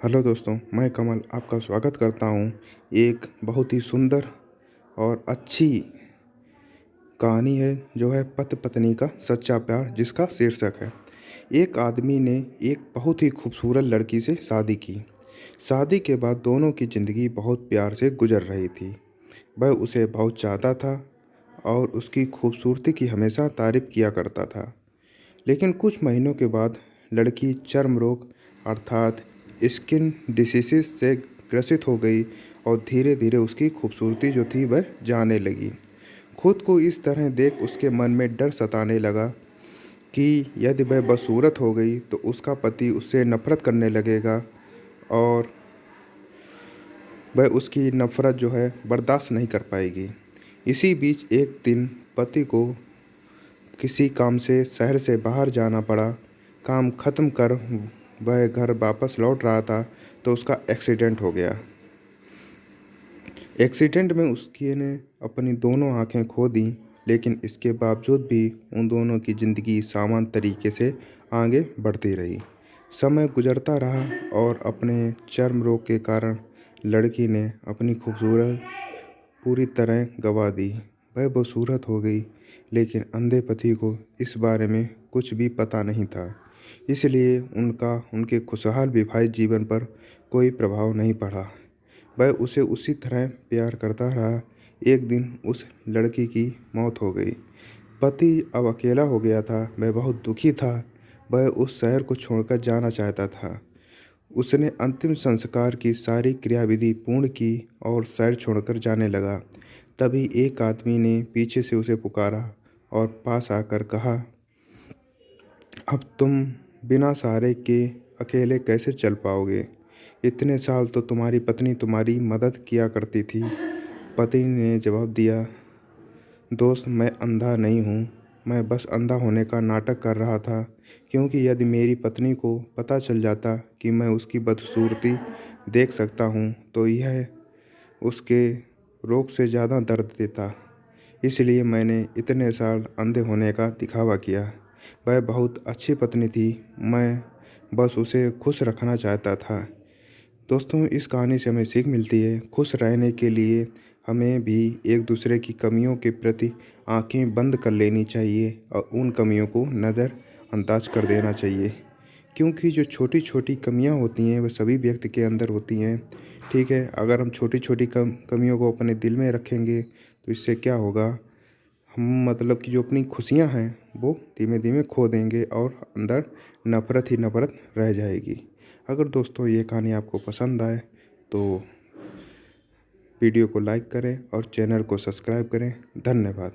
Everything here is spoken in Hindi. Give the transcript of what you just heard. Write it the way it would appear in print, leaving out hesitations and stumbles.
हेलो दोस्तों, मैं कमल आपका स्वागत करता हूँ। एक बहुत ही सुंदर और अच्छी कहानी है जो है पति पत्नी का सच्चा प्यार, जिसका शीर्षक है। एक आदमी ने एक बहुत ही खूबसूरत लड़की से शादी की। शादी के बाद दोनों की ज़िंदगी बहुत प्यार से गुजर रही थी। वह उसे बहुत चाहता था और उसकी खूबसूरती की हमेशा तारीफ किया करता था। लेकिन कुछ महीनों के बाद लड़की चर्म रोग अर्थात स्किन डिसीज़ से ग्रसित हो गई और धीरे धीरे उसकी खूबसूरती जो थी वह जाने लगी। खुद को इस तरह देख उसके मन में डर सताने लगा कि यदि वह बदसूरत हो गई तो उसका पति उससे नफरत करने लगेगा और वह उसकी नफरत जो है बर्दाश्त नहीं कर पाएगी। इसी बीच एक दिन पति को किसी काम से शहर से बाहर जाना पड़ा। काम ख़त्म कर वह घर वापस लौट रहा था तो उसका एक्सीडेंट हो गया। एक्सीडेंट में उसकी ने अपनी दोनों आंखें खो दी, लेकिन इसके बावजूद भी उन दोनों की ज़िंदगी सामान्य तरीके से आगे बढ़ती रही। समय गुजरता रहा और अपने चर्म रोग के कारण लड़की ने अपनी खूबसूरत पूरी तरह गंवा दी। वह बदसूरत हो गई, लेकिन अंधे पति को इस बारे में कुछ भी पता नहीं था। इसलिए उनका उनके खुशहाल वैवाहिक जीवन पर कोई प्रभाव नहीं पड़ा। वह उसे उसी तरह प्यार करता रहा। एक दिन उस लड़की की मौत हो गई। पति अब अकेला हो गया था। वह बहुत दुखी था। वह उस शहर को छोड़कर जाना चाहता था। उसने अंतिम संस्कार की सारी क्रियाविधि पूर्ण की और शहर छोड़कर जाने लगा। तभी एक आदमी ने पीछे से उसे पुकारा और पास आकर कहा, अब तुम बिना सहारे के अकेले कैसे चल पाओगे? इतने साल तो तुम्हारी पत्नी तुम्हारी मदद किया करती थी। पति ने जवाब दिया, दोस्त, मैं अंधा नहीं हूँ। मैं बस अंधा होने का नाटक कर रहा था, क्योंकि यदि मेरी पत्नी को पता चल जाता कि मैं उसकी बदसूरती देख सकता हूँ तो यह उसके रोग से ज़्यादा दर्द देता। इसलिए मैंने इतने साल अंधे होने का दिखावा किया। वह बहुत अच्छी पत्नी थी। मैं बस उसे खुश रखना चाहता था। दोस्तों, इस कहानी से हमें सीख मिलती है, खुश रहने के लिए हमें भी एक दूसरे की कमियों के प्रति आंखें बंद कर लेनी चाहिए और उन कमियों को नज़रअंदाज कर देना चाहिए। क्योंकि जो छोटी छोटी कमियां होती हैं वह सभी व्यक्ति के अंदर होती हैं। ठीक है, अगर हम छोटी छोटी कमियों को अपने दिल में रखेंगे तो इससे क्या होगा, हम मतलब कि जो अपनी खुशियां हैं वो धीमे धीमे खो देंगे और अंदर नफ़रत ही नफ़रत रह जाएगी। अगर दोस्तों ये कहानी आपको पसंद आए तो वीडियो को लाइक करें और चैनल को सब्सक्राइब करें। धन्यवाद।